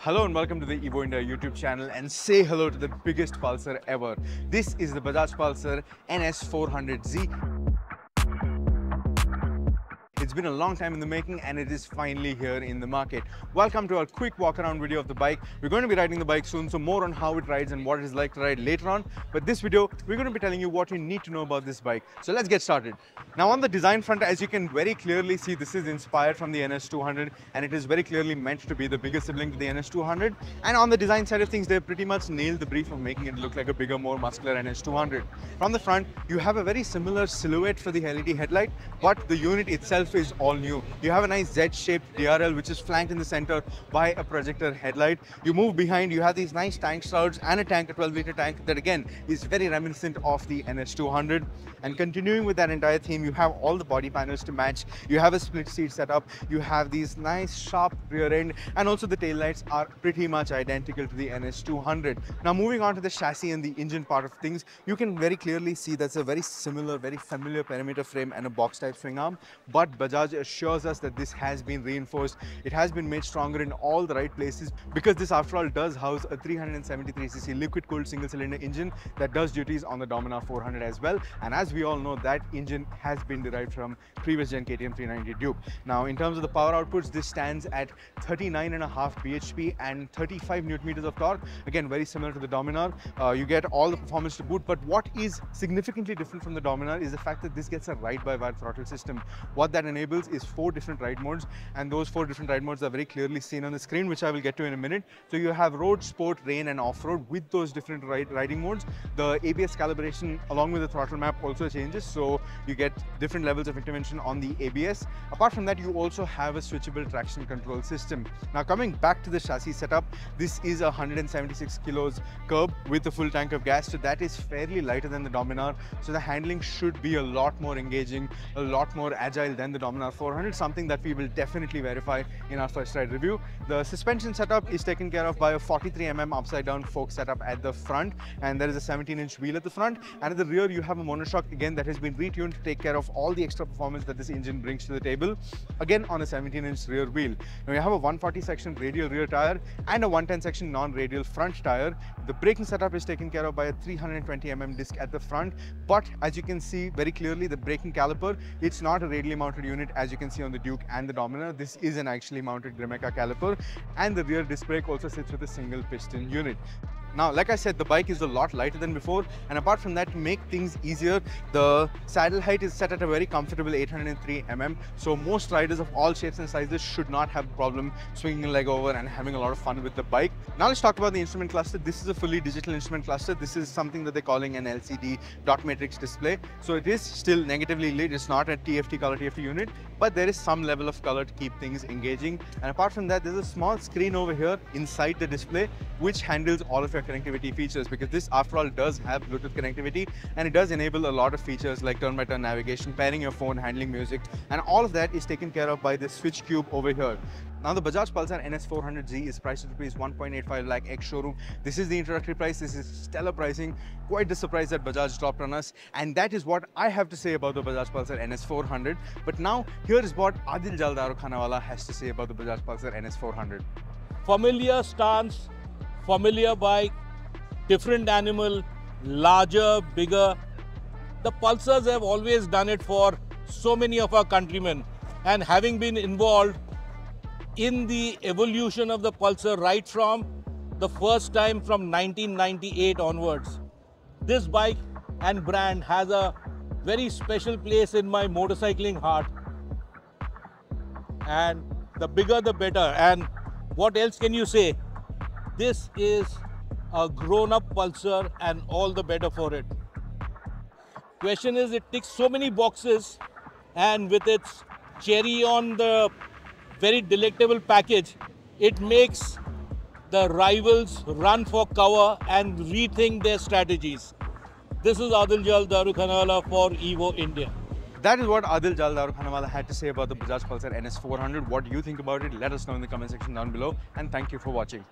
Hello and welcome to the Evo India YouTube channel, and say hello to the biggest Pulsar ever. This is the Bajaj Pulsar NS400Z. It's been a long time in the making and it is finally here in the market. Welcome to our quick walk around video of the bike. We're going to be riding the bike soon, so more on how it rides and what it is like to ride later on. But this video, we're going to be telling you what you need to know about this bike. So let's get started. Now on the design front, as you can very clearly see, this is inspired from the NS200 and it is very clearly meant to be the bigger sibling to the NS200. And on the design side of things, they've pretty much nailed the brief of making it look like a bigger, more muscular NS200. From the front, you have a very similar silhouette for the LED headlight, but the unit itself is all new. You have a nice Z-shaped DRL which is flanked in the center by a projector headlight. You move behind, you have these nice tank shrouds and a 12-liter tank that again is very reminiscent of the NS200. And continuing with that entire theme, you have all the body panels to match. You have a split seat setup, you have these nice sharp rear end, and also the taillights are pretty much identical to the NS200. Now moving on to the chassis and the engine part of things, you can very clearly see that's a very similar, very familiar perimeter frame and a box type swing arm, but Bajaj assures us that this has been reinforced. It has been made stronger in all the right places because this after all does house a 373cc liquid cooled single cylinder engine that does duties on the Dominar 400 as well. And as we all know, that engine has been derived from previous gen KTM 390 Duke. Now in terms of the power outputs, this stands at 39.5 bhp and 35 Newton meters of torque. Again, very similar to the Dominar. You get all the performance to boot, but what is significantly different from the Dominar is the fact that this gets a ride-by-wire throttle system. What that enables is 4 different ride modes, and those 4 different ride modes are very clearly seen on the screen, which I will get to in a minute. So you have road, sport, rain and off-road with those different riding modes. The ABS calibration along with the throttle map also changes, so you get different levels of intervention on the ABS. Apart from that, you also have a switchable traction control system. Now coming back to the chassis setup, this is a 176 kilos curb with a full tank of gas, so that is fairly lighter than the Dominar, so the handling should be a lot more engaging, a lot more agile than the Dominar 400, something that we will definitely verify in our first ride review. The suspension setup is taken care of by a 43mm upside down fork setup at the front, and there is a 17-inch wheel at the front, and at the rear you have a monoshock again that has been retuned to take care of all the extra performance that this engine brings to the table, again on a 17-inch rear wheel. Now you have a 140 section radial rear tire and a 110 section non-radial front tire. The braking setup is taken care of by a 320mm disc at the front, but as you can see very clearly, the braking caliper, it's not a radially mounted unit as you can see on the Duke and the Dominar. This is an actually mounted Grimeca caliper, and the rear disc brake also sits with a single piston unit. Now, like I said, the bike is a lot lighter than before, and apart from that, to make things easier, the saddle height is set at a very comfortable 803mm, so most riders of all shapes and sizes should not have a problem swinging a leg over and having a lot of fun with the bike. Now let's talk about the instrument cluster. This is a fully digital instrument cluster. This is something that they're calling an LCD dot matrix display, so it is still negatively lit. It's not a TFT color TFT unit, but there is some level of color to keep things engaging. And apart from that, there's a small screen over here inside the display which handles all of your connectivity features, because this after all does have Bluetooth connectivity, and it does enable a lot of features like turn-by-turn navigation, pairing your phone, handling music, and all of that is taken care of by this switch cube over here. Now the Bajaj Pulsar NS400Z is priced at ₹1.85 lakh ex-showroom. This is the introductory price. This is stellar pricing, quite the surprise that Bajaj dropped on us, and that is what I have to say about the Bajaj Pulsar NS400. But now here is what Adil Darukhanawala has to say about the Bajaj Pulsar NS400. Familiar stance, familiar bike, different animal, larger, bigger. The Pulsars have always done it for so many of our countrymen, and having been involved in the evolution of the Pulsar right from the first time from 1998 onwards, this bike and brand has a very special place in my motorcycling heart, and the bigger the better. And what else can you say? This is a grown-up Pulsar and all the better for it. Question is, it ticks so many boxes, and with its cherry on the very delectable package, it makes the rivals run for cover and rethink their strategies. This is Adil Darukhanawala for Evo India. That is what Adil Darukhanawala had to say about the Bajaj Pulsar NS400. What do you think about it? Let us know in the comment section down below, and thank you for watching.